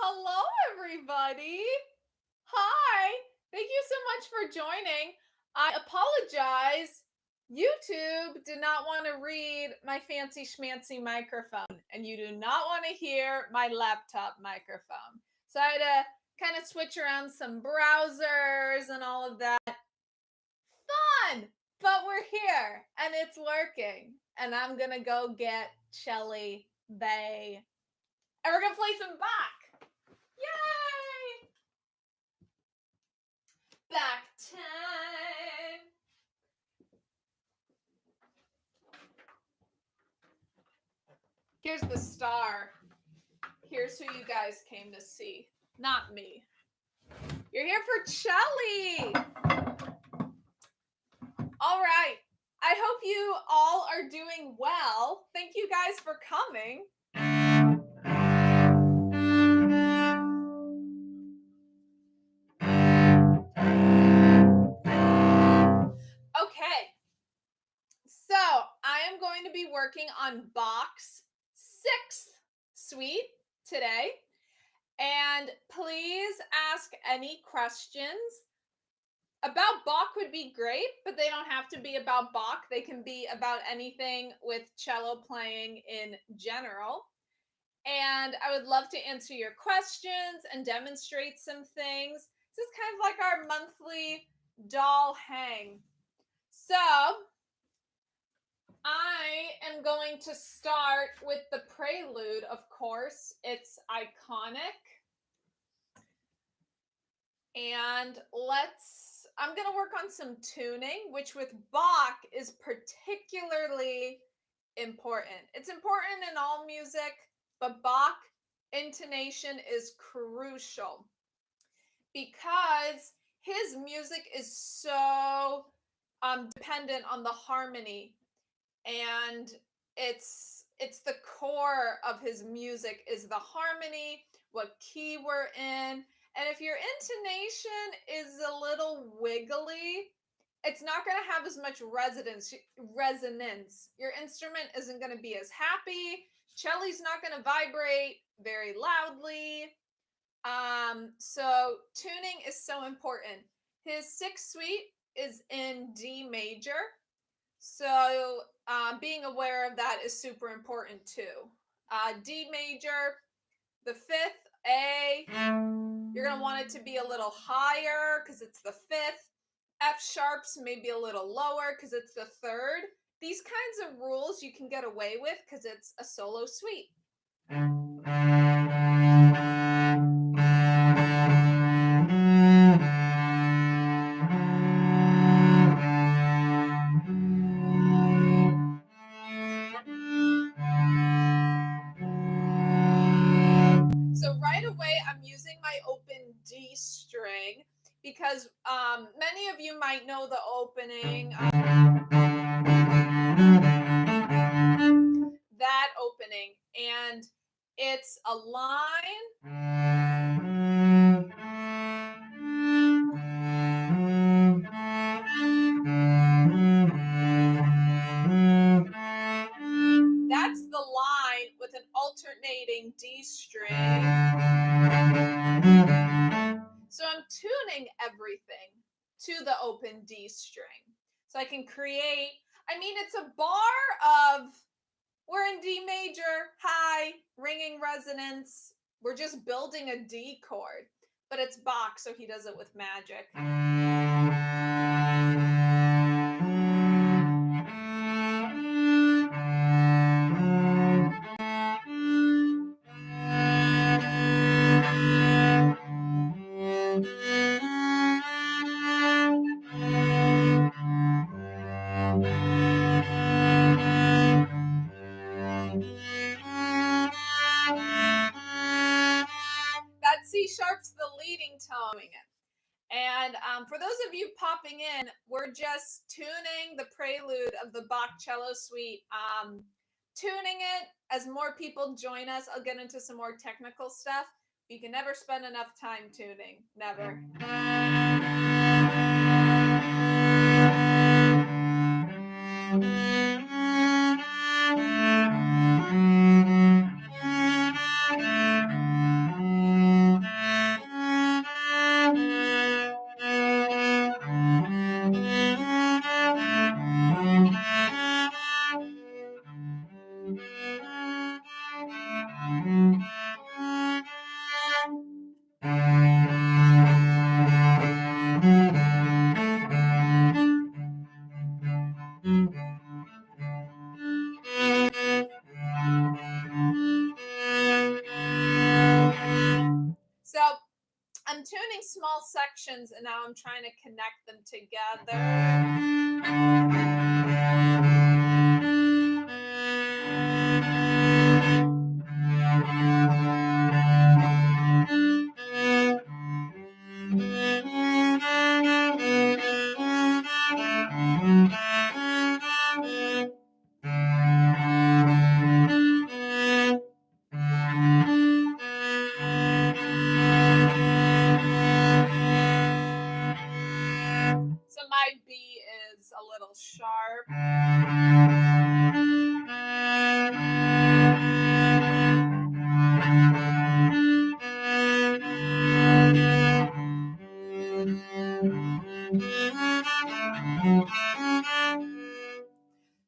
Hello, everybody. Hi. Thank you so much for joining. I apologize. YouTube did not want to read my fancy schmancy microphone, and you do not want to hear my laptop microphone. So I had to kind of switch around some browsers and all of that. Fun! But we're here, and it's working. And I'm going to go get Celli Bay. And we're going to play some Bach. Yay! Back time. Here's the star. Here's who you guys came to see. Not me. You're here for Celli. All right. I hope you all are doing well. Thank you guys for coming. Okay. So I am going to be working on Bach's Sixth Suite today. And please ask any questions. About Bach would be great, but they don't have to be about Bach. They can be about anything with cello playing in general. And I would love to answer your questions and demonstrate some things. This is kind of like our monthly doll hang. So I am going to start with the prelude, of course. It's iconic. And I'm going to work on some tuning, which with Bach is particularly important. It's important in all music, but Bach intonation is crucial because his music is so dependent on the harmony, and it's the core of his music is the harmony, what key we're in. And if your intonation is a little wiggly, it's not going to have as much resonance. Your instrument isn't going to be as happy. Celli's not going to vibrate very loudly. So tuning is so important. His Sixth Suite is in D major. So being aware of that is super important too. D major, the fifth, A, you're going to want it to be a little higher because it's the fifth. F sharps maybe a little lower because it's the third. These kinds of rules you can get away with because it's a solo suite. So right away, I'm using my open D string because many of you might know the opening. That opening, and it's a line. That's the line with an alternating D string. So I'm tuning everything to the open D string. So I can create, it's a bar of, we're in D major, high, ringing resonance. We're just building a D chord, but it's Bach, so he does it with magic. That C sharp's the leading tone. And for those of you popping in, we're just tuning the prelude of the Bach Cello Suite. Tuning it. As more people join us, I'll get into some more technical stuff. You can never spend enough time tuning. Never. small sections, and now I'm trying to connect them together. So my B is a little sharp.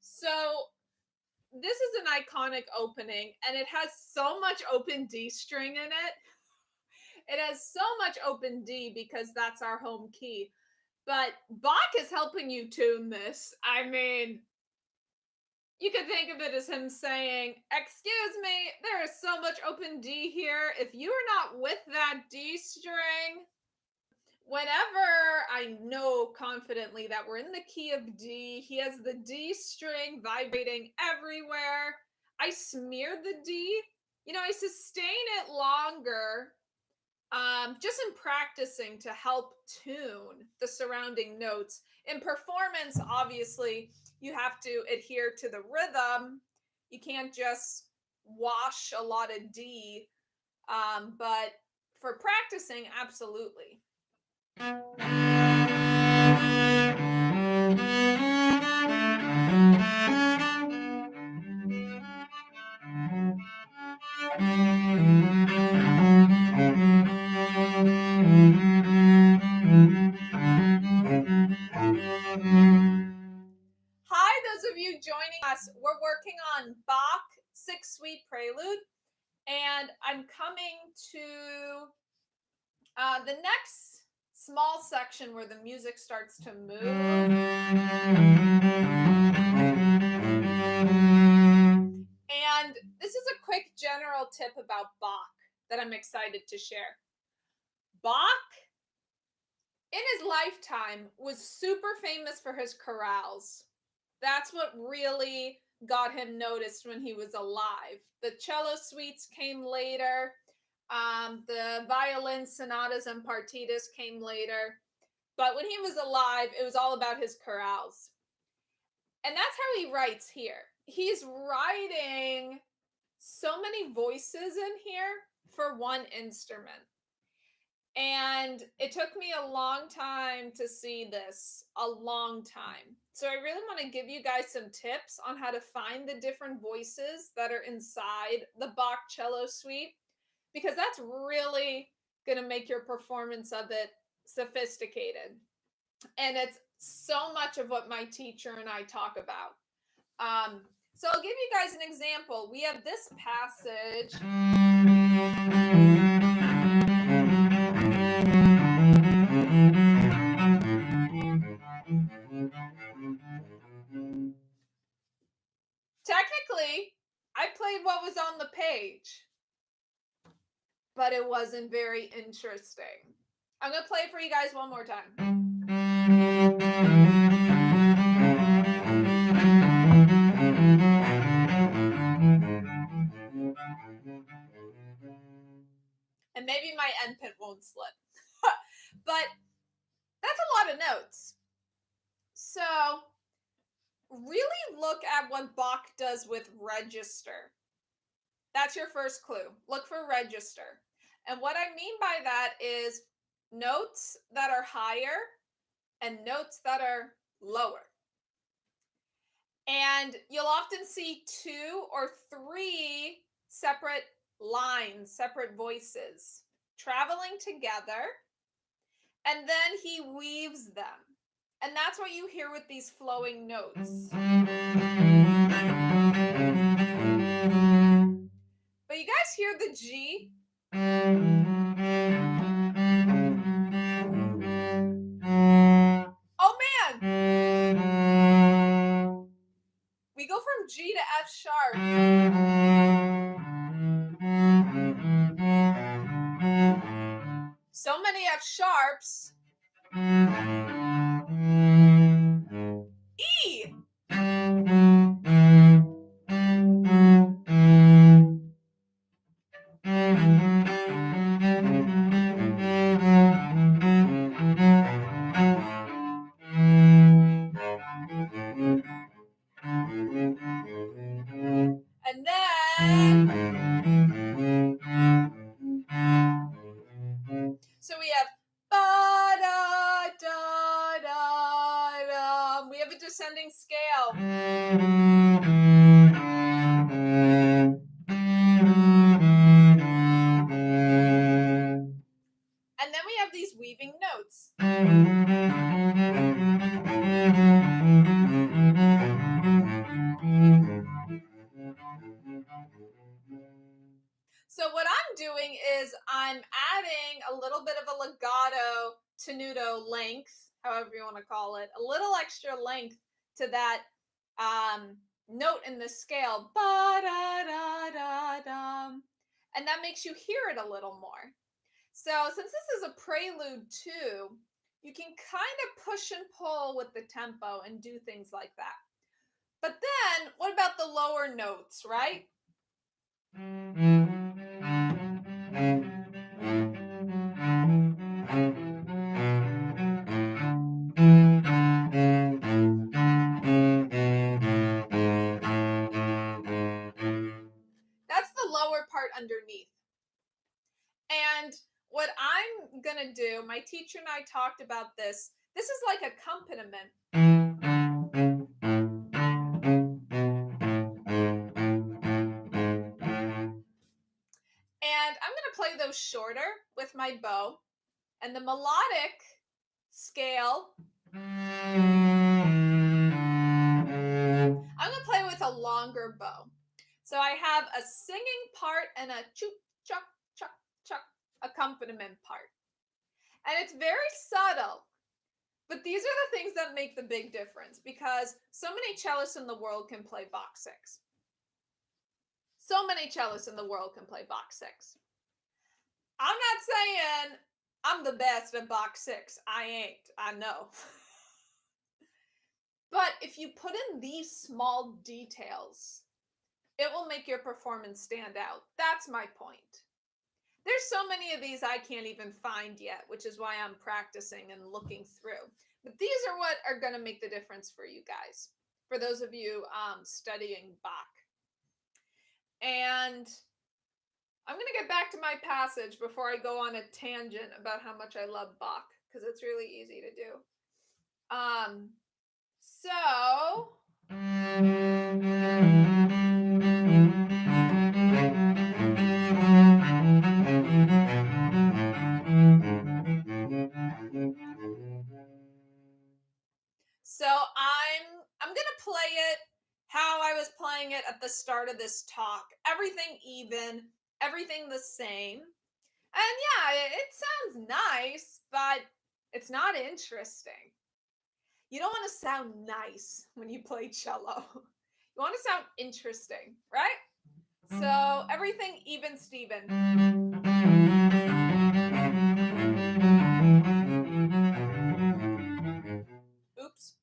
So this is an iconic opening, and it has so much open D string in it. It has so much open D because that's our home key. But Bach is helping you tune this. I mean, you could think of it as him saying, excuse me, there is so much open D here. If you are not with that D string, whenever I know confidently that we're in the key of D, he has the D string vibrating everywhere. I smear the D, I sustain it longer, just in practicing to help tune the surrounding notes. In performance, obviously, you have to adhere to the rhythm. You can't just wash a lot of D, but for practicing, absolutely. Hi, those of you joining us. We're working on Bach Sixth Suite Prelude, and I'm coming to the next small section where the music starts to move. And this is a quick general tip about Bach that I'm excited to share. Bach, in his lifetime, was super famous for his chorales. That's what really got him noticed when he was alive. The cello suites came later. The violin sonatas and partitas came later. But when he was alive, it was all about his chorales. And that's how he writes here. He's writing so many voices in here for one instrument. And it took me a long time to see this, a long time. So I really want to give you guys some tips on how to find the different voices that are inside the Bach cello suite, because that's really going to make your performance of it sophisticated. And it's so much of what my teacher and I talk about. So I'll give you guys an example. We have this passage. Technically, I played what was on the page, but it wasn't very interesting. I'm going to play it for you guys one more time. And maybe my end pin won't slip. But that's a lot of notes. So really look at what Bach does with register. That's your first clue. Look for register. And what I mean by that is notes that are higher and notes that are lower. And you'll often see 2 or 3 separate lines, separate voices traveling together, and then he weaves them. And that's what you hear with these flowing notes. But you guys hear the G? Oh man! We go from G to F sharp. So many we have sharps. E. And then, so we have ba da da da da. We have a descending scale. And then we have these weaving notes. So what I'm doing is I'm adding a little bit of a legato tenuto length, however you want to call it, a little extra length to that note in the scale. Ba da da da da. And that makes you hear it a little more. So since this is a prelude too, you can kind of push and pull with the tempo and do things like that. But then what about the lower notes, right? That's the lower part underneath. And what I'm going to do, my teacher and I talked about this. This is like accompaniment. And I'm going to play those shorter with my bow. And the melodic scale, I'm going to play with a longer bow. So I have a singing part and a choop, chuck, chuck, chuck accompaniment part. And it's very subtle. But these are the things that make the big difference because so many cellists in the world can play Bach 6. So many cellists in the world can play Bach 6. I'm not saying I'm the best at Bach 6. I ain't. I know. But if you put in these small details, it will make your performance stand out. That's my point. There's so many of these I can't even find yet, which is why I'm practicing and looking through. But these are what are going to make the difference for you guys, for those of you studying Bach. And I'm going to get back to my passage before I go on a tangent about how much I love Bach, because it's really easy to do. So... So I'm going to play it how I was playing it at the start of this talk. Everything even, everything the same. And yeah, it sounds nice, but it's not interesting. You don't want to sound nice when you play cello. You want to sound interesting, right? So everything even Steven. Oops.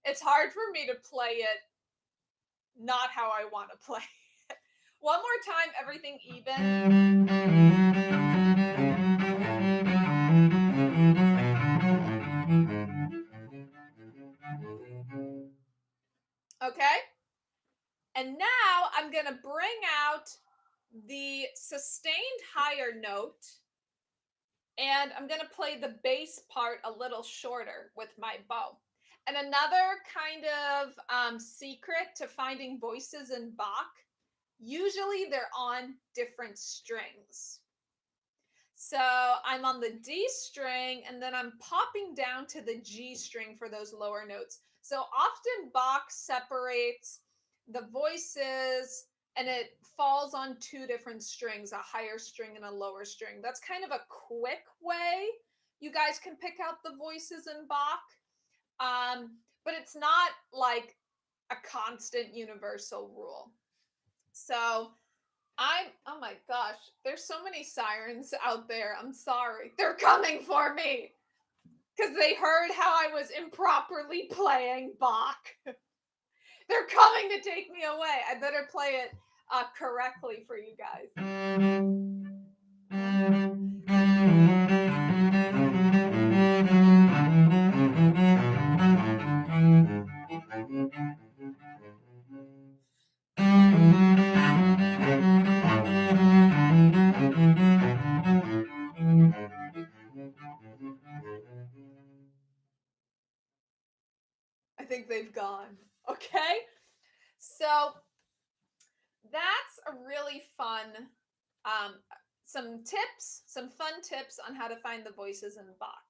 It's hard for me to play it not how I want to play it. One more time, everything even. Okay? And now I'm going to bring out the sustained higher note, and I'm going to play the bass part a little shorter with my bow. And another kind of secret to finding voices in Bach, usually they're on different strings. So I'm on the D string, and then I'm popping down to the G string for those lower notes. So often Bach separates the voices and it falls on two different strings, a higher string and a lower string. That's kind of a quick way you guys can pick out the voices in Bach. But it's not like a constant universal rule. So oh my gosh, there's so many sirens out there. I'm sorry. They're coming for me because they heard how I was improperly playing Bach. They're coming to take me away. I better play it correctly for you guys. I think they've gone. Okay? So that's a really fun, some fun tips on how to find the voices in Bach.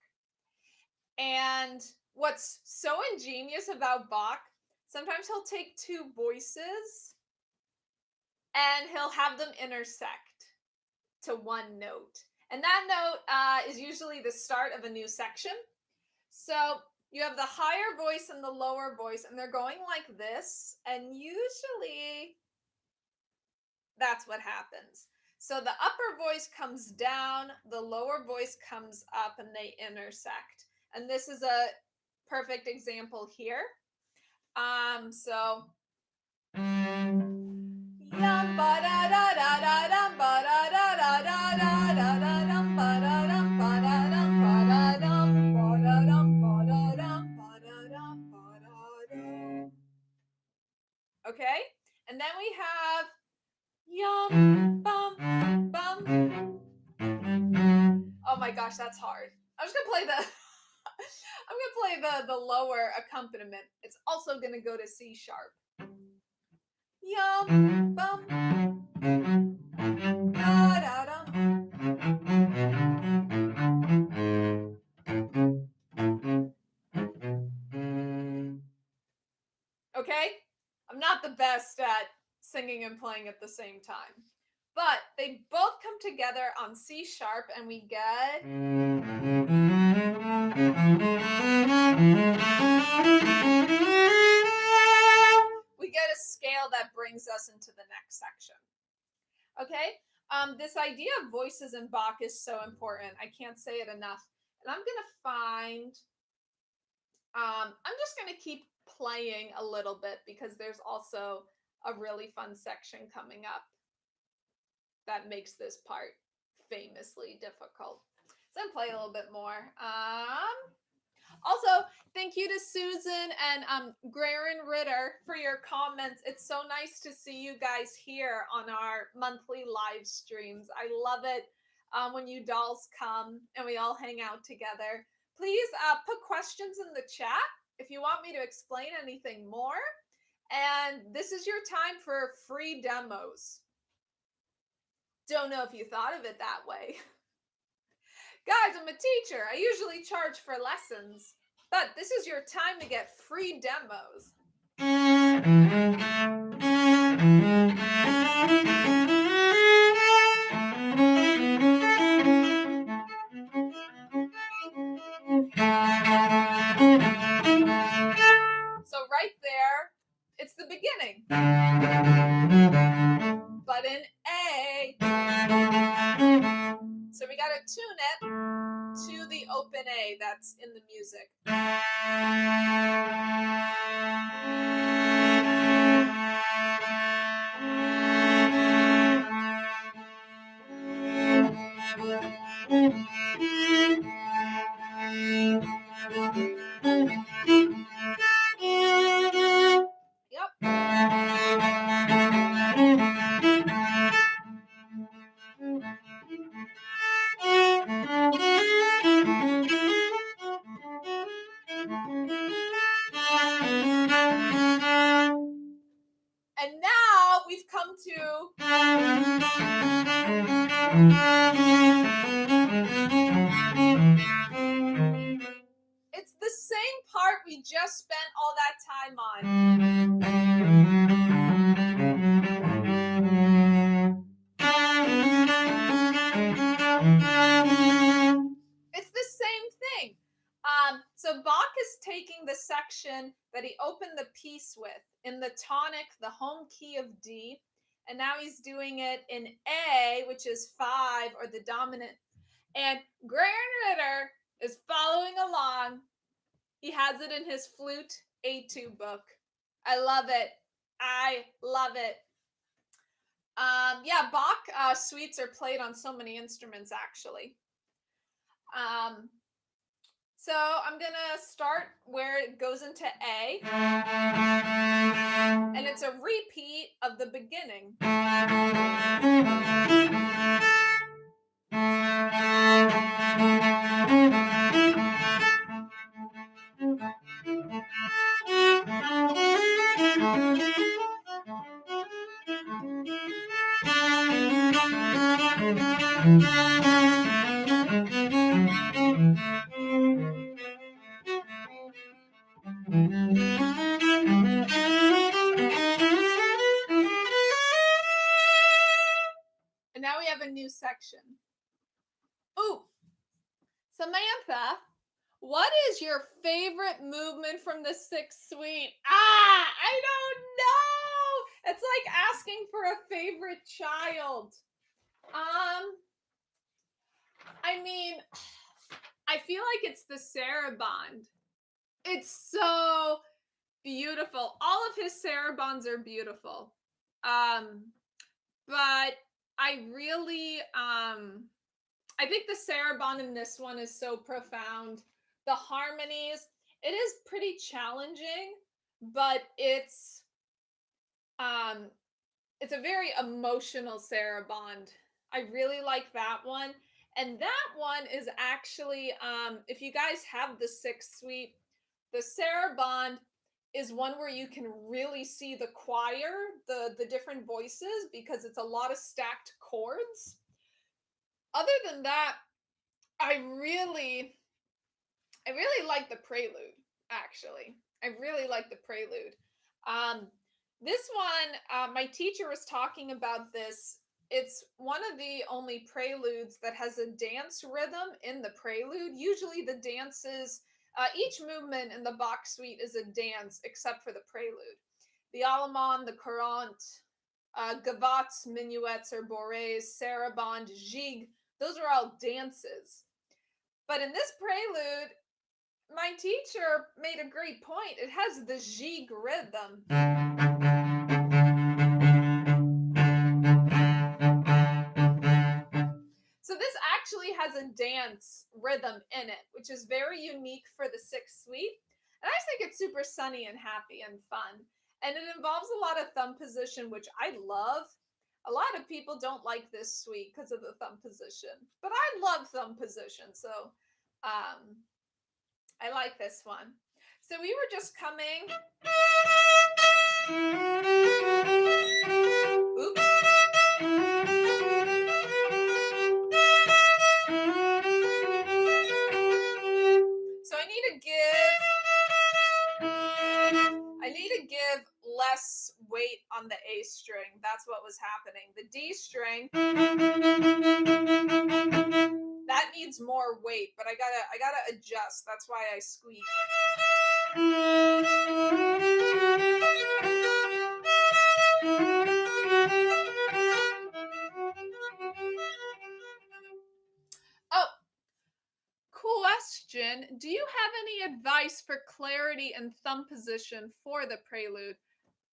And what's so ingenious about Bach, sometimes he'll take two voices and he'll have them intersect to one note. And that note is usually the start of a new section. So you have the higher voice and the lower voice, and they're going like this. And usually that's what happens. So the upper voice comes down, the lower voice comes up, and they intersect. And this is a perfect example here. So yum ba da da da da dum ba da da da da da da da dum ba da dum ba da dum ba da dum ba da dum ba da dum ba da dum ba da dum. Okay, and then we have yum bum bum. Oh my gosh, that's hard. I'm just gonna play the lower accompaniment. It's also gonna go to C sharp. Yum bum da da dum. Okay, I'm not the best at singing and playing at the same time, but they both come together on C sharp, and we get. We get a scale that brings us into the next section. Okay, this idea of voices in Bach is so important. I can't say it enough. And I'm gonna find. I'm just gonna keep playing a little bit because there's also a really fun section coming up that makes this part famously difficult. So I'm play a little bit more. Also, thank you to Susan and Grarin Ritter for your comments. It's so nice to see you guys here on our monthly live streams. I love it when you dolls come and we all hang out together. Please put questions in the chat if you want me to explain anything more. And this is your time for free demos. Don't know if you thought of it that way. Guys, I'm a teacher. I usually charge for lessons, but this is your time to get free demos. So right there, it's the beginning. But in A, so we got to tune it to the open A that's in the music. And now we've come to it's the same part we just spent all that time on. It's the same thing. So Bach is taking the section that he opened the piece with in the tonic, the home key of D, and now he's doing it in A, which is 5 or the dominant. And Graham Ritter is following along. He has it in his flute A2 book. I love it. I love it. Yeah, Bach suites are played on so many instruments, actually. So I'm gonna start where it goes into A, and it's a repeat of the beginning. And now we have a new section. Ooh, Samantha, what is your favorite movement from the Sixth Suite? I don't know. It's like asking for a favorite child. I mean, I feel like it's the Saraband. It's so beautiful. All of his Sarabands are beautiful. But I really I think the Saraband in this one is so profound. The harmonies, it is pretty challenging, but it's a very emotional Saraband. I really like that one. And that one is actually if you guys have the Sixth Suite, the Saraband is one where you can really see the choir, the different voices, because it's a lot of stacked chords. Other than that, I really like the prelude, actually. I really like the prelude. This one, my teacher was talking about this. It's one of the only preludes that has a dance rhythm in the prelude. Usually the dances, each movement in the Bach suite is a dance except for the prelude. The allemande, the courante, gavottes, minuets or bourrées, sarabande, gigue, those are all dances. But in this prelude, my teacher made a great point. It has the gigue rhythm. So this actually has a dance rhythm in it, which is very unique for the Sixth Suite. And I just think it's super sunny and happy and fun. And it involves a lot of thumb position, which I love. A lot of people don't like this suite because of the thumb position, but I love thumb position. So I like this one. So we were just coming. Oops. So I need to give less weight on the A string. That's what was happening. The D string, that needs more weight, but I gotta adjust. That's why I squeak. Oh, question. Do you have any advice for clarity and thumb position for the prelude?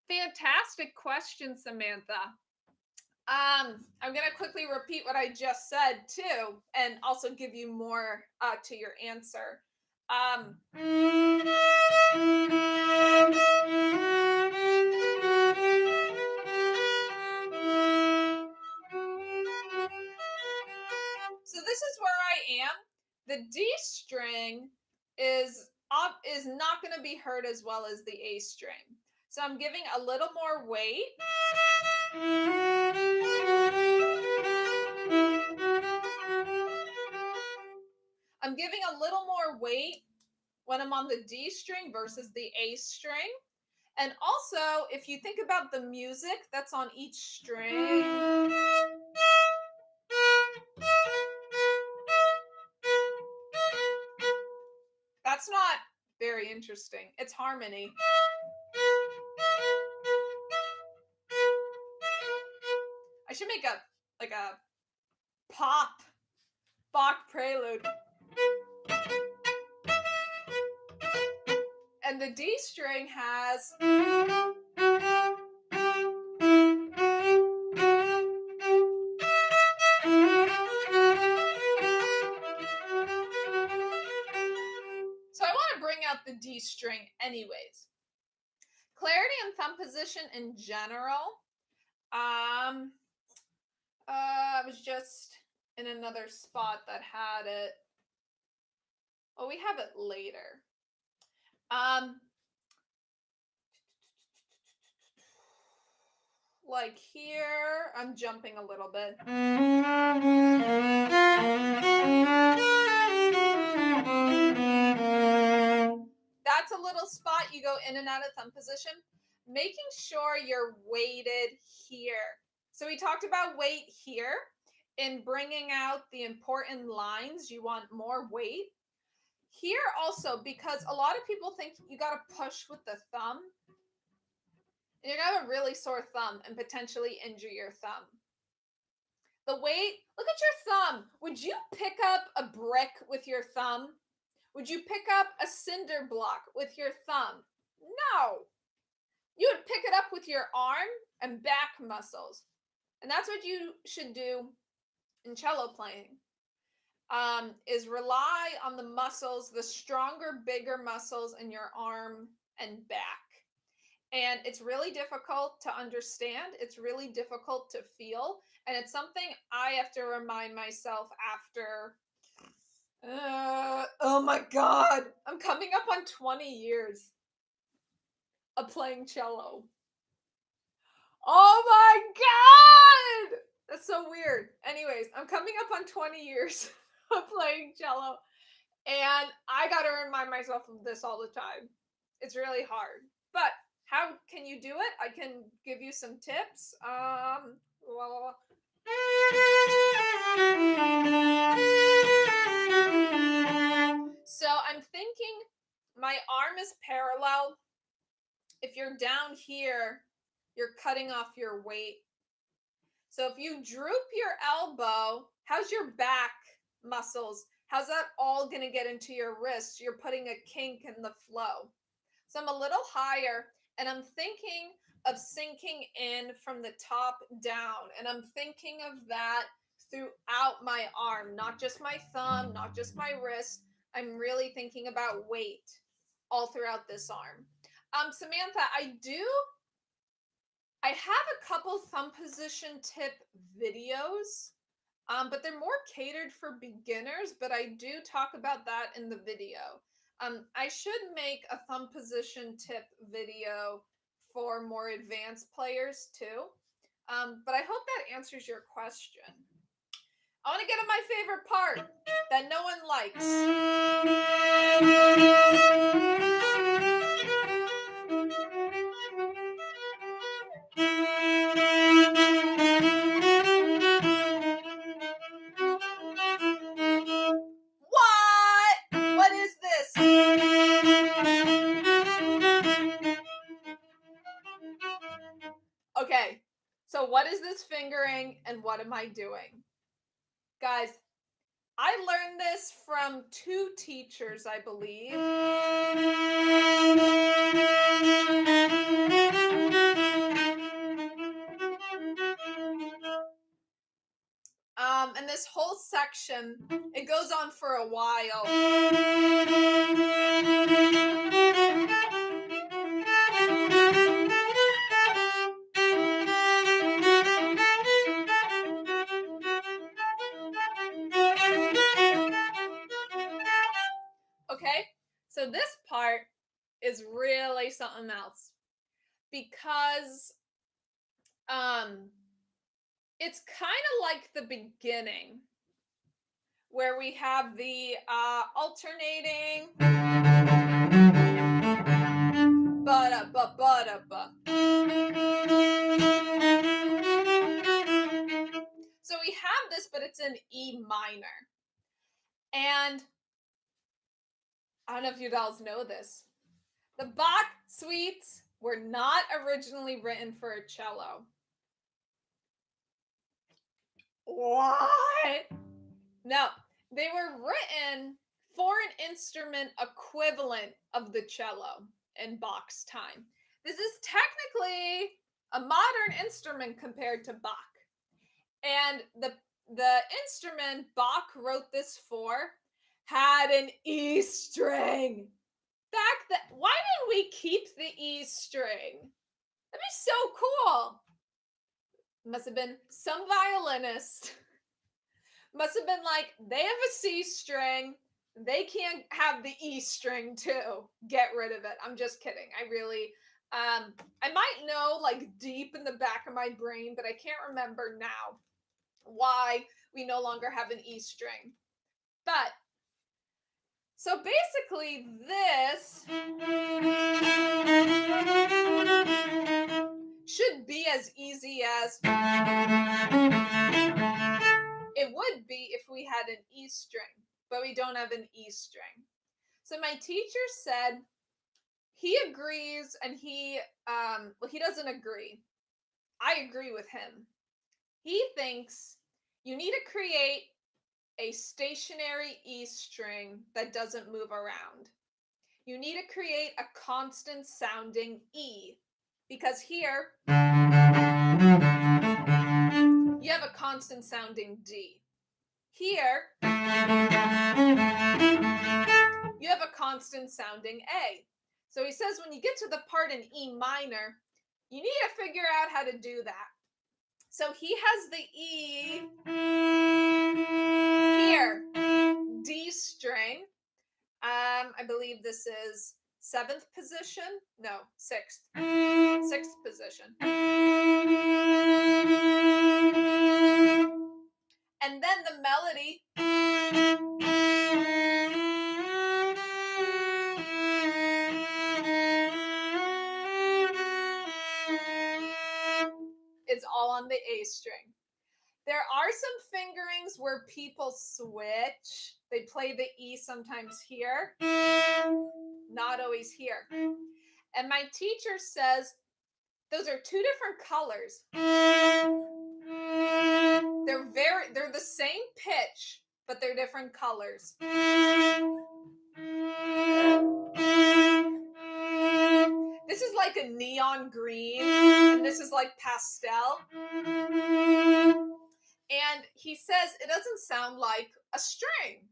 Fantastic question, Samantha. I'm going to quickly repeat what I just said too, and also give you more to your answer. So this is where I am. The D string is not going to be heard as well as the A string. So I'm giving a little more weight. I'm giving a little more weight when I'm on the D string versus the A string. And also, if you think about the music that's on each string, That's not very interesting. It's harmony. I should make a pop Bach prelude. And the D string has so I want to bring out the D string anyways. Clarity and thumb position in general. I was just in another spot that had it. Oh, we have it later. Like here, I'm jumping a little bit. That's a little spot you go in and out of thumb position, making sure you're weighted here. So we talked about weight here. In bringing out the important lines, you want more weight. Here also, because a lot of people think you got to push with the thumb, and you're going to have a really sore thumb and potentially injure your thumb. The weight, look at your thumb. Would you pick up a brick with your thumb? Would you pick up a cinder block with your thumb? No. You would pick it up with your arm and back muscles. And that's what you should do in cello playing, is rely on the muscles, the stronger, bigger muscles in your arm and back. And it's really difficult to understand. It's really difficult to feel. And it's something I have to remind myself after, oh my God, I'm coming up on 20 years of playing cello. Oh my God! That's so weird. Anyways, I'm coming up on 20 years of playing cello. And I got to remind myself of this all the time. It's really hard. But how can you do it? I can give you some tips. So I'm thinking my arm is parallel. If you're down here, you're cutting off your weight. So if you droop your elbow, how's your back muscles? How's that all going to get into your wrists? You're putting a kink in the flow. So I'm a little higher, and I'm thinking of sinking in from the top down. And I'm thinking of that throughout my arm, not just my thumb, not just my wrist. I'm really thinking about weight all throughout this arm. Samantha, I have a couple thumb position tip videos, but they're more catered for beginners, but I do talk about that in the video. I should make a thumb position tip video for more advanced players too. But I hope that answers your question. I want to get to my favorite part that no one likes. What is this? Okay, so what is this fingering and what am I doing? Guys, I learned this from 2 teachers, I believe. And this whole section, it goes on for a while. Okay, so this part is really something else because it's kind of like the beginning where we have the alternating ba-da-ba-ba-da-ba. So we have this, but it's in E minor. And I don't know if you dolls know this. The Bach suites were not originally written for a cello. What? No, they were written for an instrument equivalent of the cello in Bach's time. This is technically a modern instrument compared to Bach. And the instrument Bach wrote this for had an E string. Back then, why didn't we keep the E string? That'd be so cool. Must have been some violinist. Must have been like, they have a C string. They can't have the E string too. Get rid of it. I'm just kidding. I really, I might know like deep in the back of my brain, but I can't remember now why we no longer have an E string. But so basically this should be as easy as it would be if we had an E string, but we don't have an E string. So my teacher said he agrees and he doesn't agree. I agree with him. He thinks you need to create a stationary E string that doesn't move around. You need to create a constant sounding E, because here you have a constant sounding D. Here you have a constant sounding A. So he says when you get to the part in E minor, you need to figure out how to do that. So he has the E here, D string. I believe this is 7th position. No, 6th. 6th position. And then the melody is all on the A string. There are some fingerings where people switch. They play the E sometimes here, not always here. And my teacher says those are two different colors. They're the same pitch, but they're different colors. This is like a neon green, and this is like pastel. And he says it doesn't sound like a string.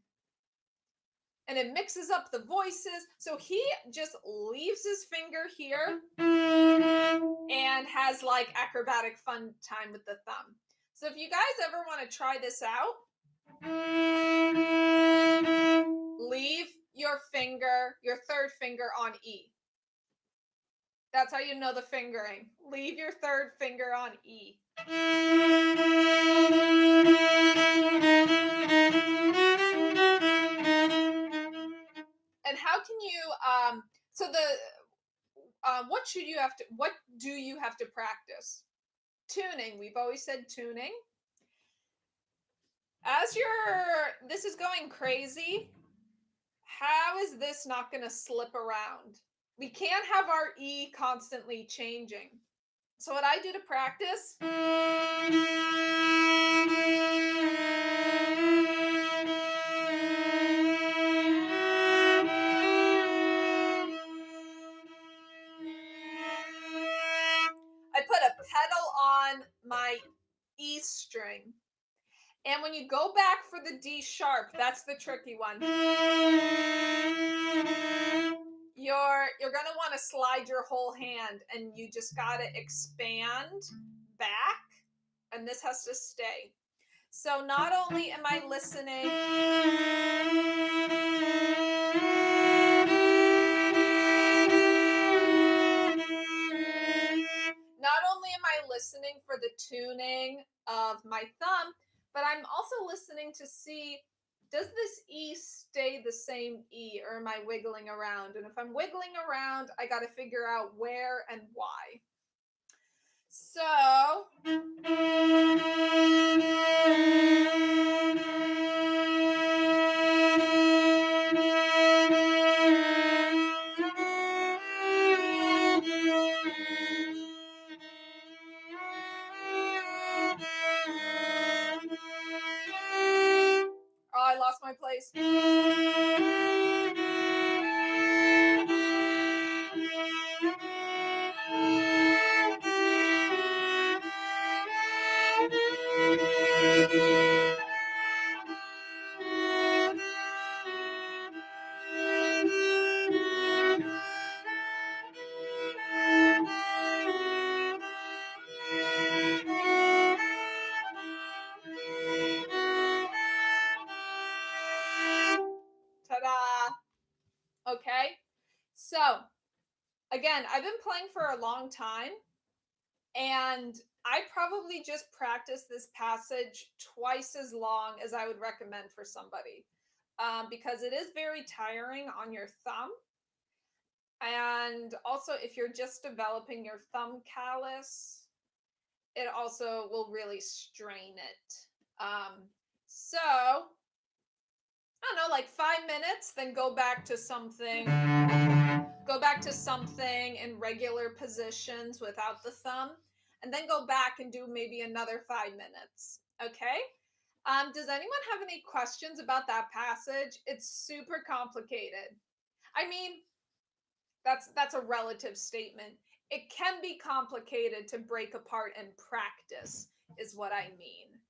And it mixes up the voices. So he just leaves his finger here and has like acrobatic fun time with the thumb. So if you guys ever want to try this out, leave your finger, your third finger on E. That's how you know the fingering. Leave your third finger on E. And how can you what do you have to practice? Tuning. We've always said tuning. As this is going crazy, how is this not going to slip around? We can't have our E constantly changing. So what I do to practice, I put a pedal on my E string. And when you go back for the D sharp, that's the tricky one. You're going to want to slide your whole hand, and you just got to expand back, and this has to stay. So not only am I listening, for the tuning of my thumb, but I'm also listening to see, does this E stay the same E, or am I wiggling around? And if I'm wiggling around, I got to figure out where and why. So Okay, so again, I've been playing for a long time, and I probably just practiced this passage twice as long as I would recommend for somebody, because it is very tiring on your thumb. And also, if you're just developing your thumb callus, it also will really strain it. So, I don't know, like 5 minutes, then go back to something. Go back to something in regular positions without the thumb, and then go back and do maybe another 5 minutes. Okay? Does anyone have any questions about that passage? It's super complicated. I mean, that's a relative statement. It can be complicated to break apart and practice, is what I mean.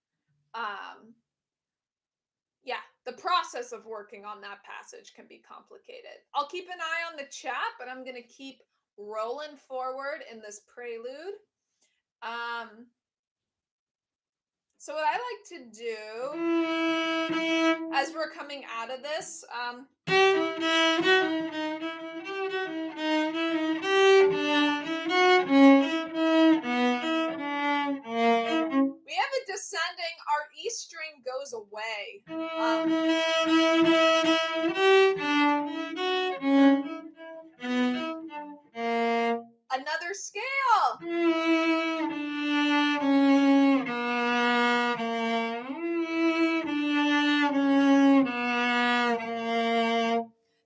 Yeah, the process of working on that passage can be complicated. I'll keep an eye on the chat, but I'm going to keep rolling forward in this prelude. So what I like to do as we're coming out of this, we have a descending, our E string goes away. Another scale.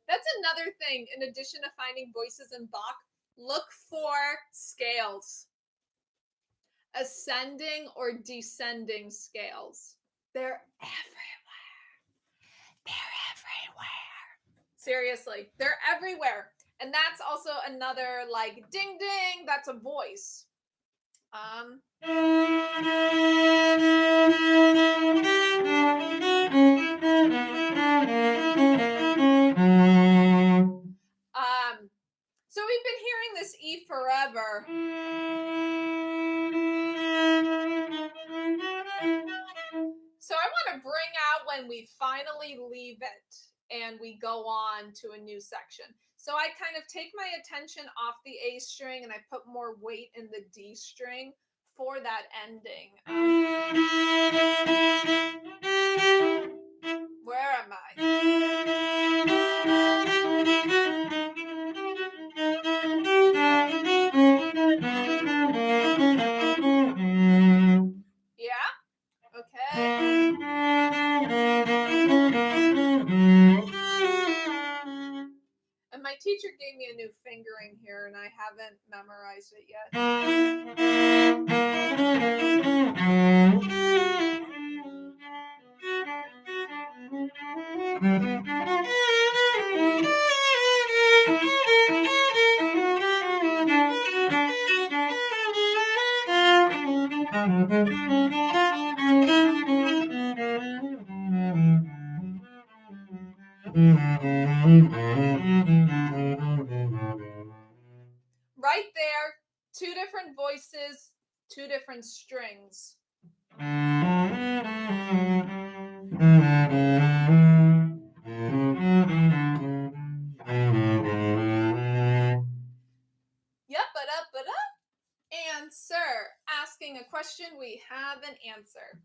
That's another thing, in addition to finding voices in Bach, look for scales. Ascending or descending scales. They're everywhere. They're everywhere. Seriously, they're everywhere. And that's also another like ding ding, that's a voice. So we've been hearing this E forever. So I want to bring out when we finally leave it and we go on to a new section. So I kind of take my attention off the A string and I put more weight in the D string for that ending. Where am I? Yeah? Okay. And my teacher gave me a new fingering here and I haven't memorized it yet. Right there, two different voices, two different strings. Yep, but answer. Asking a question, we have an answer.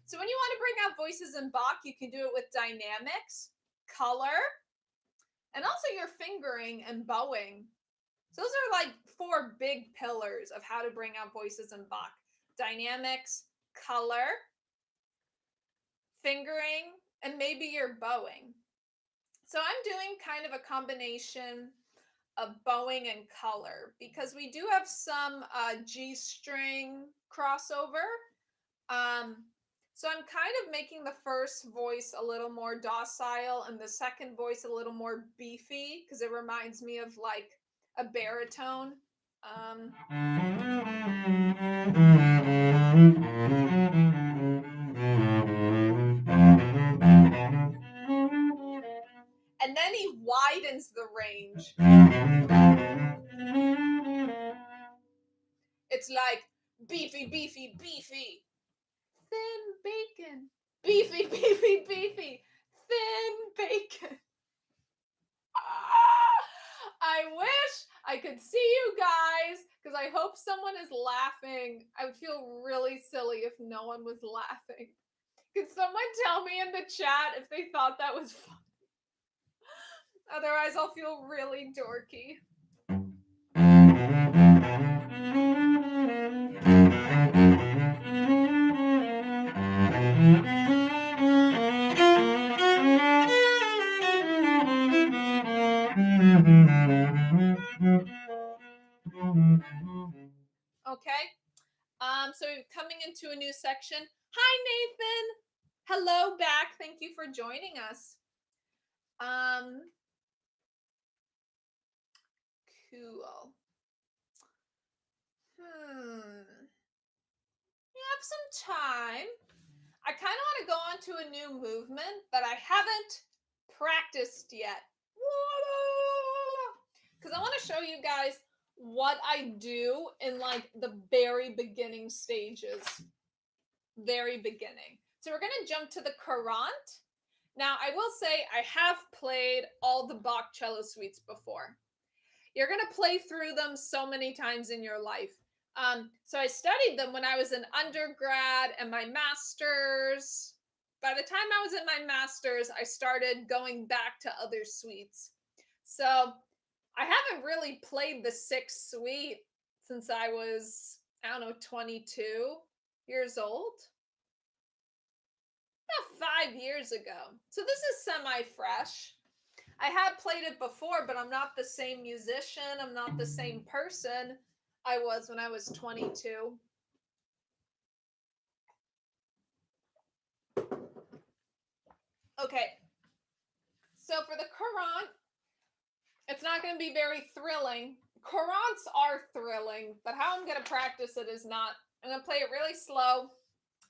So when you want to bring out voices in Bach, you can do it with dynamics, color, and also your fingering and bowing. So those are like 4 big pillars of how to bring out voices in Bach. Dynamics, color, fingering, and maybe your bowing. So I'm doing kind of a combination of bowing and color because we do have some G string crossover. So I'm kind of making the first voice a little more docile and the second voice a little more beefy because it reminds me of like a baritone. And then he widens the range. It's like beefy, beefy, beefy. thin bacon. Beefy, beefy, beefy, thin bacon. I wish I could see you guys because I hope someone is laughing. I would feel really silly if no one was laughing. Could someone tell me in the chat if they thought that was fun? Otherwise, I'll feel really dorky. Okay. So coming into a new section. Hi, Nathan. Hello back. Thank you for joining us. Cool. We have some time. I kind of want to go on to a new movement that I haven't practiced yet. Because I want to show you guys what I do in like the very beginning stages. Very beginning. So we're going to jump to the courante. Now, I will say I have played all the Bach cello suites before. You're going to play through them so many times in your life. So I studied them when I was an undergrad and my master's. By the time I was in my master's, I started going back to other suites. So I haven't really played the Sixth Suite since I was, 22 years old. About 5 years ago. So this is semi-fresh. I had played it before, but I'm not the same musician. I'm not the same person I was when I was 22. Okay. So for the courante, it's not going to be very thrilling. Courantes are thrilling, but how I'm going to practice it is not. I'm going to play it really slow,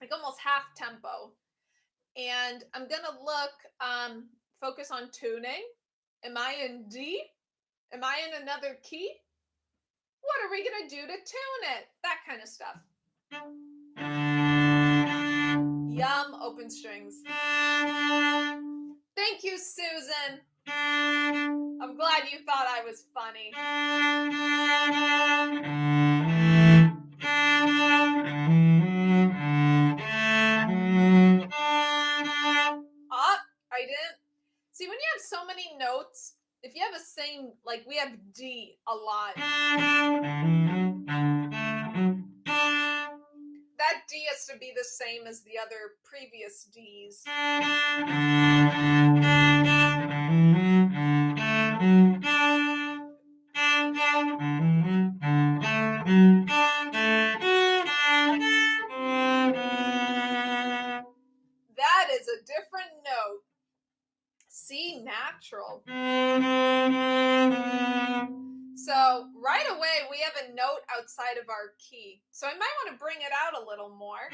like almost half tempo. And I'm going to look, focus on tuning. Am I in D? Am I in another key? What are we going to do to tune it? That kind of stuff. Yum, open strings. Thank you, Susan. I'm glad you thought I was funny. I didn't. See, when you have so many notes, if you have a same, like we have D a lot. That D has to be the same as the other previous Ds. That is a different note. C natural. So right away, we have a note outside of our key. So I might want to bring it out a little more.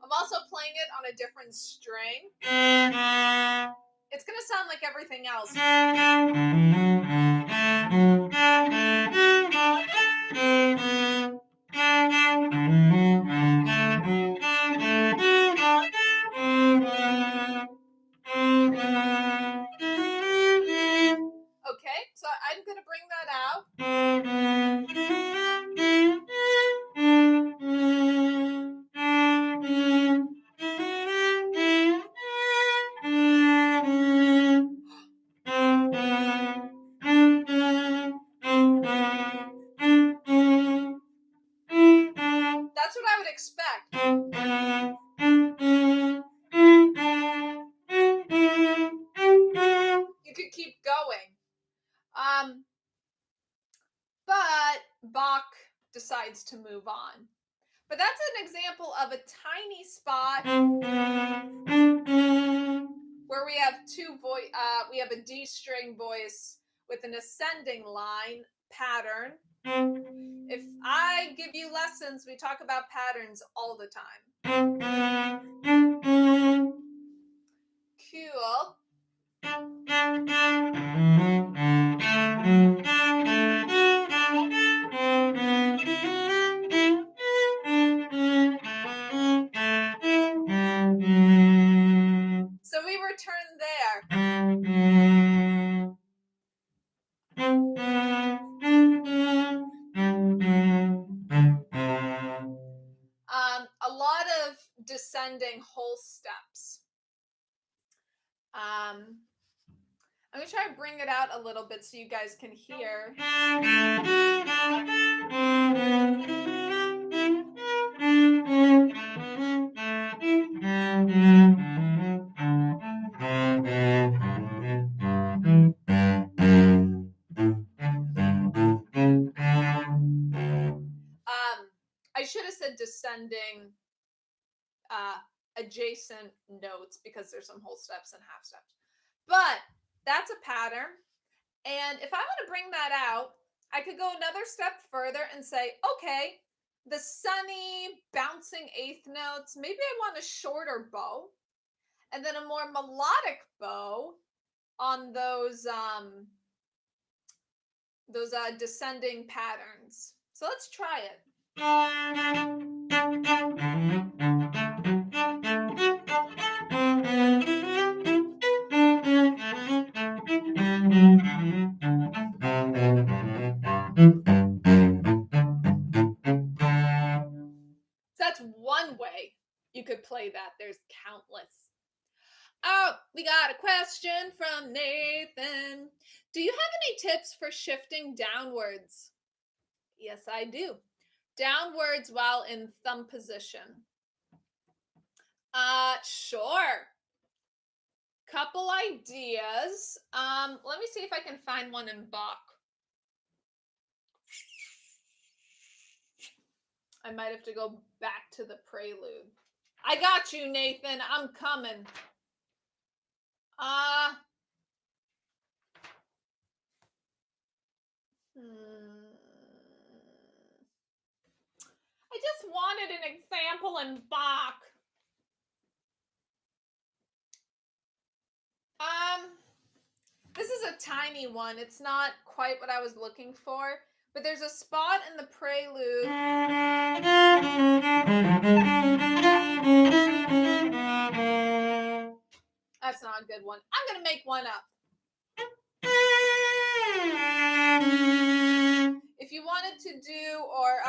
I'm also playing it on a different string. It's going to sound like everything else. Okay, so I'm going to bring that out. That's what I would expect. You could keep going. But Bach decides to move on. But that's an example of a tiny spot where we have we have a D string voice with an ascending line pattern. If I give you lessons, we talk about patterns all the time. Cool. A lot of descending whole steps. I'm going to try to bring it out a little bit so you guys can hear. I should have said descending adjacent notes because there's some whole steps and half steps. But that's a pattern. And if I want to bring that out, I could go another step further and say, okay, the sunny, bouncing eighth notes, maybe I want a shorter bow and then a more melodic bow on those descending patterns. So let's try it. So that's one way you could play that. There's countless. Oh, we got a question from Nathan. Do you have any tips for shifting downwards? Yes, I do. Downwards while in thumb position. Sure. Couple ideas. Let me see if I can find one in Bach. I might have to go back to the prelude. I got you, Nathan. I'm coming. I just wanted an example in Bach. This is a tiny one. It's not quite what I was looking for, but there's a spot in the prelude. That's not a good one. I'm going to make one up. If you wanted to do, or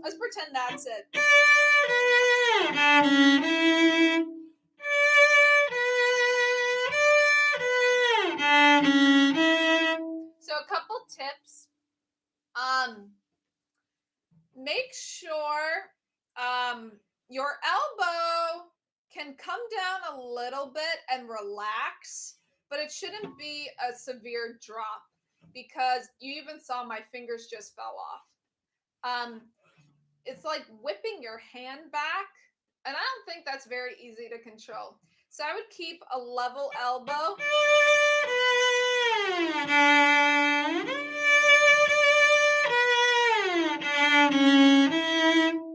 let's pretend that's it. So a couple tips. Make sure your elbow can come down a little bit and relax, but it shouldn't be a severe drop because you even saw my fingers just fell off. It's like whipping your hand back, and I don't think that's very easy to control. So I would keep a level elbow.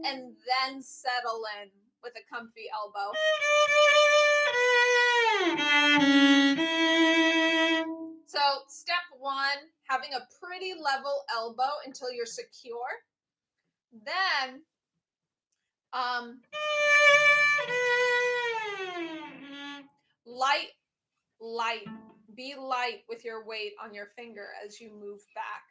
And then settle in with a comfy elbow. So step one, having a pretty level elbow until you're secure. Then light. Be light with your weight on your finger as you move back.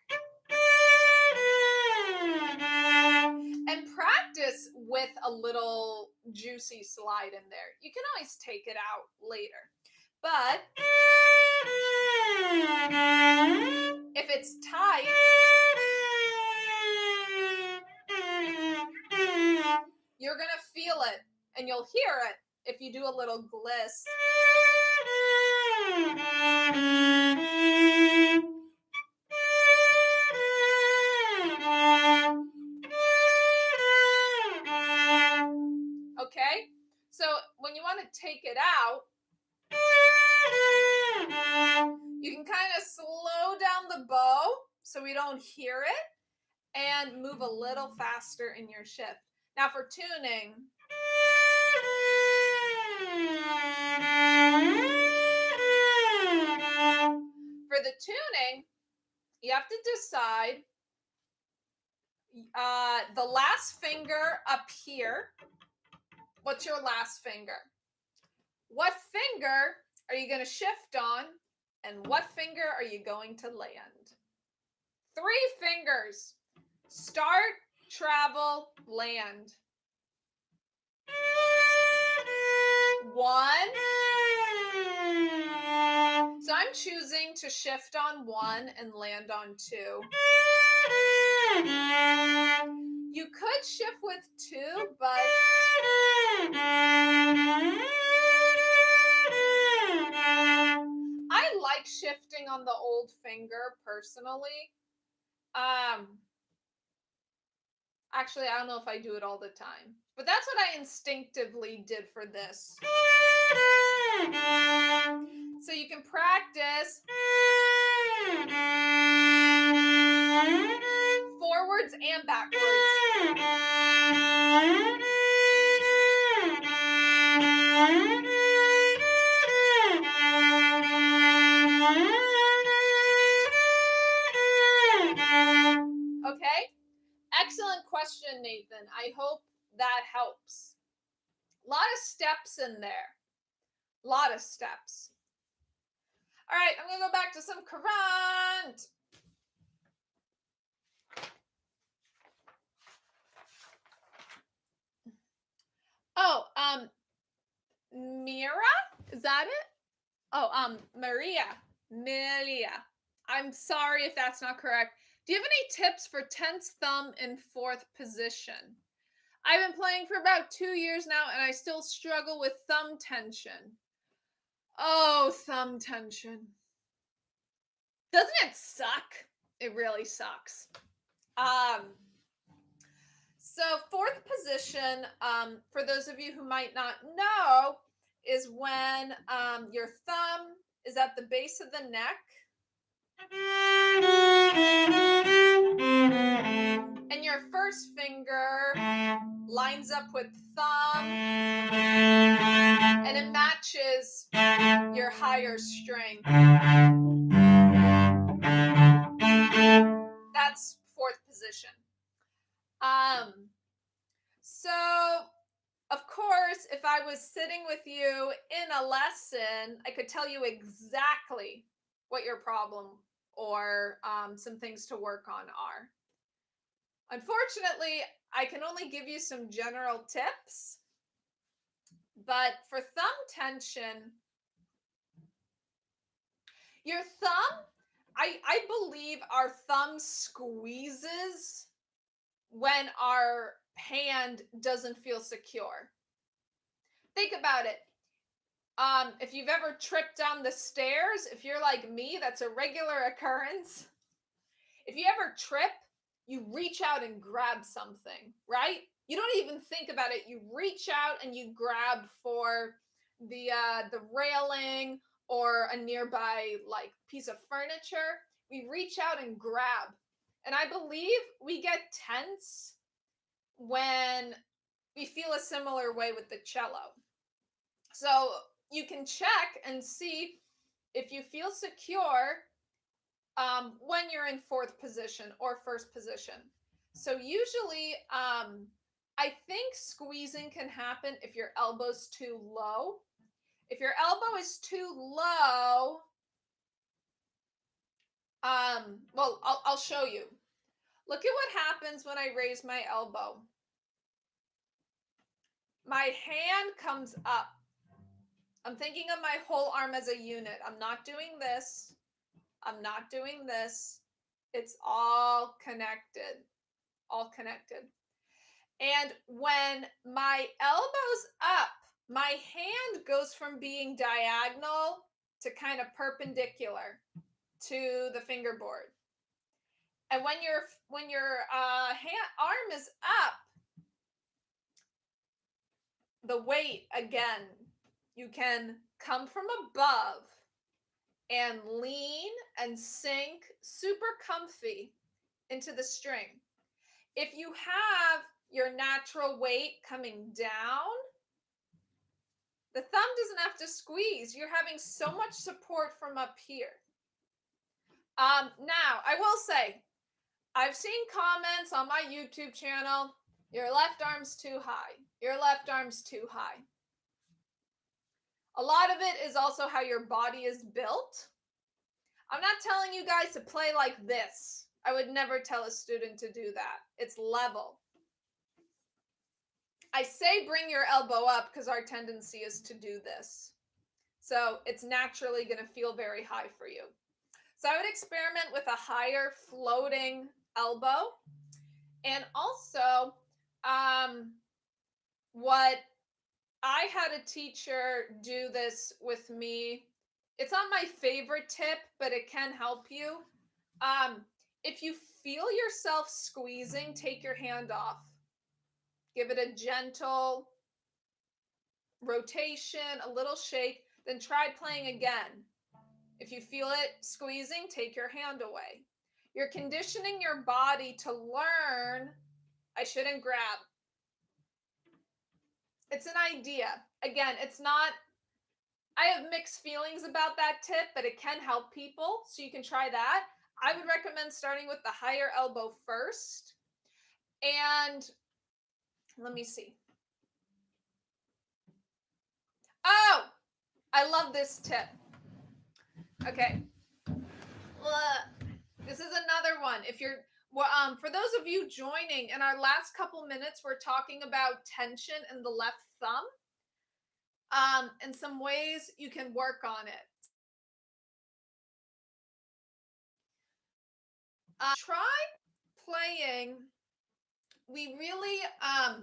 And practice with a little juicy slide in there. You can always take it out later. But if it's tight, you're going to feel it and you'll hear it if you do a little gliss. Okay, so when you want to take it out, you can kind of slow down the bow so we don't hear it and move a little faster in your shift. Now for tuning, you have to decide the last finger up here. What's your last finger? What finger are you going to shift on? And what finger are you going to land? 3 fingers. Start, travel, land. 1. So I'm choosing to shift on 1 and land on 2. You could shift with 2, but I like shifting on the old finger personally. Actually, I don't know if I do it all the time, but that's what I instinctively did for this. So you can practice forwards and backwards. Okay? Excellent question, Nathan. I hope that helps. A lot of steps in there. A lot of steps. All right, I'm going to go back to some courante. Oh, Mira? Is that it? Oh, Maria. I'm sorry if that's not correct. Do you have any tips for 10th thumb in 4th position? I've been playing for about 2 years now and I still struggle with thumb tension. Oh, thumb tension. Doesn't it suck? It really sucks. So 4th position, for those of you who might not know, is when your thumb is at the base of the neck. And your first finger lines up with thumb. And it matches your higher string. That's 4th position. So, of course, if I was sitting with you in a lesson, I could tell you exactly what your problem or some things to work on are. Unfortunately, I can only give you some general tips, but for thumb tension, your thumb, I believe our thumb squeezes when our hand doesn't feel secure. Think about it. If you've ever tripped down the stairs, if you're like me, that's a regular occurrence. If you ever trip, you reach out and grab something, right? You don't even think about it. You reach out and you grab for the railing or a nearby like piece of furniture. We reach out and grab. And I believe we get tense when we feel a similar way with the cello. So you can check and see if you feel secure when you're in 4th position or 1st position. So usually, I think squeezing can happen if your elbow's too low. If your elbow is too low, well, I'll show you. Look at what happens when I raise my elbow. My hand comes up. I'm thinking of my whole arm as a unit. I'm not doing this. I'm not doing this. It's all connected. All connected. And when my elbow's up, my hand goes from being diagonal to kind of perpendicular to the fingerboard. And when your arm is up, the weight again, you can come from above and lean and sink super comfy into the string. If you have your natural weight coming down, the thumb doesn't have to squeeze. You're having so much support from up here. Now, I will say, I've seen comments on my YouTube channel, your left arm's too high. Your left arm's too high. A lot of it is also how your body is built. I'm not telling you guys to play like this. I would never tell a student to do that. It's level. I say bring your elbow up because our tendency is to do this. So it's naturally going to feel very high for you. So I would experiment with a higher floating elbow. And also, what I had a teacher do this with me. It's not my favorite tip, but it can help you. If you feel yourself squeezing, take your hand off. Give it a gentle rotation, a little shake, then try playing again. If you feel it squeezing, take your hand away. You're conditioning your body to learn, I shouldn't grab. It's an idea. Again, it's not, I have mixed feelings about that tip, but it can help people. So you can try that. I would recommend starting with the higher elbow first. And let me see. Oh, I love this tip. Okay. This is another one. If you're, for those of you joining, in our last couple minutes, we're talking about tension in the left thumb, and some ways you can work on it. Try playing. We really, I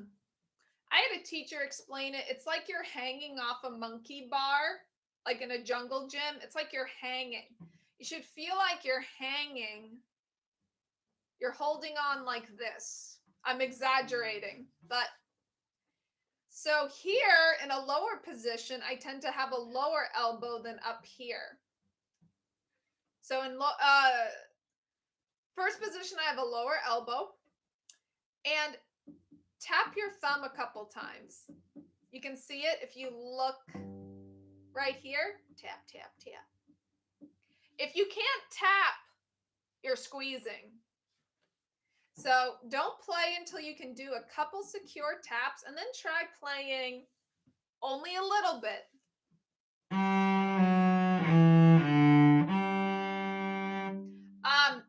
had a teacher explain it. It's like you're hanging off a monkey bar, like in a jungle gym. It's like you're hanging. You should feel like you're hanging. You're holding on like this. I'm exaggerating, but so here in a lower position, I tend to have a lower elbow than up here. So in first position, I have a lower elbow, and tap your thumb a couple times. You can see it if you look right here. Tap, tap, tap. If you can't tap, you're squeezing. So don't play until you can do a couple secure taps, and then try playing only a little bit.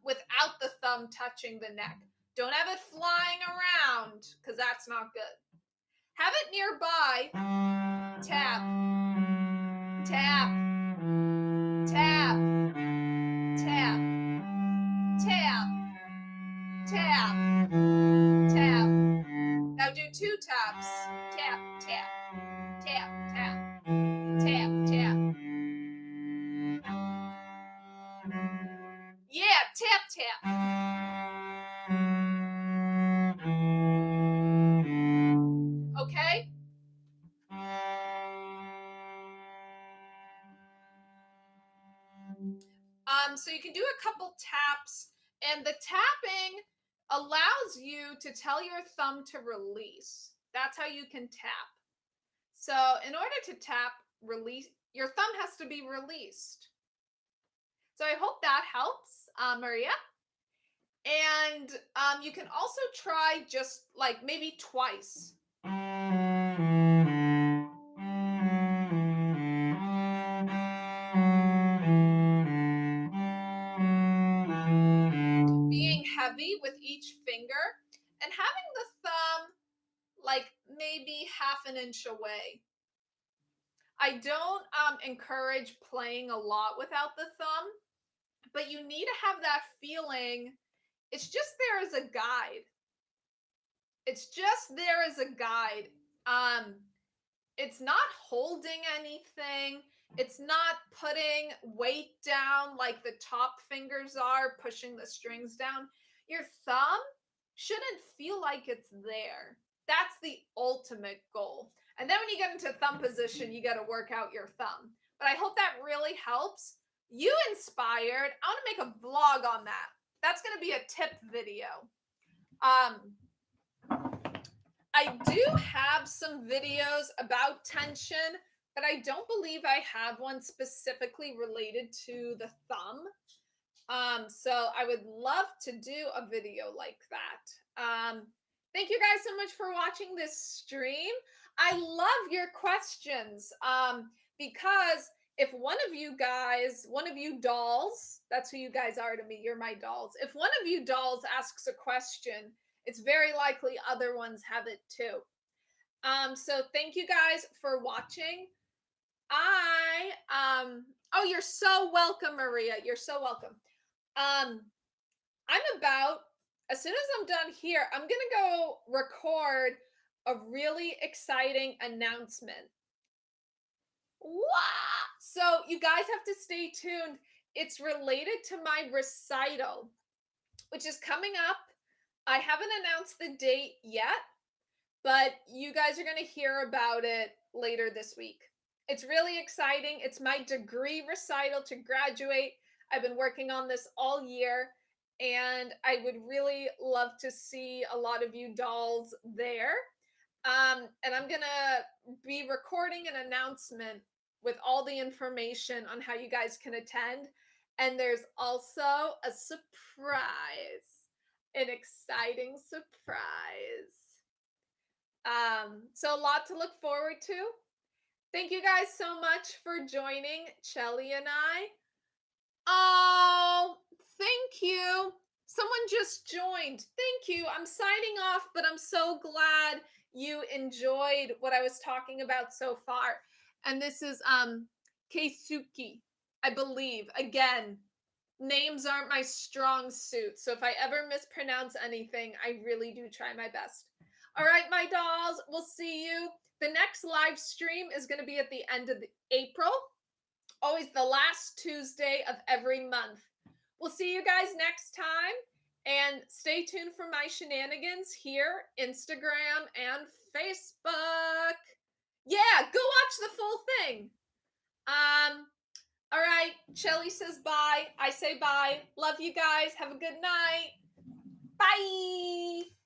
Without the thumb touching the neck. Don't have it flying around, because that's not good. Have it nearby. Tap, tap, tap, tap, tap, tap, tap. Now do two taps. Tap, tap, tap, tap, tap, tap. Yeah, tap, tap. Okay? So you can do a couple taps, and the tapping allows you to tell your thumb to release. That's how you can tap. So in order to tap, release, your thumb has to be released. So I hope that helps, Maria. And you can also try just like maybe twice. Being heavy with each finger and having the thumb like maybe half an inch away. I don't encourage playing a lot without the thumb, but you need to have that feeling. It's just there as a guide. It's just there as a guide. It's not holding anything. It's not putting weight down like the top fingers are, pushing the strings down. Your thumb shouldn't feel like it's there. That's the ultimate goal. And then when you get into thumb position, you got to work out your thumb. But I hope that really helps. You inspired. I want to make a vlog on that. That's going to be a tip video. I do have some videos about tension, but I don't believe I have one specifically related to the thumb. So I would love to do a video like that. Thank you guys so much for watching this stream. I love your questions. because if one of you guys, one of you dolls, that's who you guys are to me, you're my dolls. If one of you dolls asks a question, it's very likely other ones have it too. So thank you guys for watching. Oh, you're so welcome, Maria. You're so welcome. I'm about, as soon as I'm done here, I'm gonna go record a really exciting announcement. Wow! So you guys have to stay tuned. It's related to my recital, which is coming up. I haven't announced the date yet, but you guys are going to hear about it later this week. It's really exciting. It's my degree recital to graduate. I've been working on this all year, and I would really love to see a lot of you dolls there. And I'm going to be recording an announcement with all the information on how you guys can attend. And there's also a surprise, an exciting surprise. So a lot to look forward to. Thank you guys so much for joining Celli and I. Oh, thank you. Someone just joined. Thank you. I'm signing off, but I'm so glad you enjoyed what I was talking about so far. And this is Keisuke, I believe. Again, names aren't my strong suit. So if I ever mispronounce anything, I really do try my best. All right, my dolls, we'll see you. The next live stream is going to be at the end of April, always the last Tuesday of every month. We'll see you guys next time, and stay tuned for my shenanigans here, Instagram and Facebook. Yeah, go watch the full thing. All right, Celli says bye. I say bye. Love you guys. Have a good night. Bye.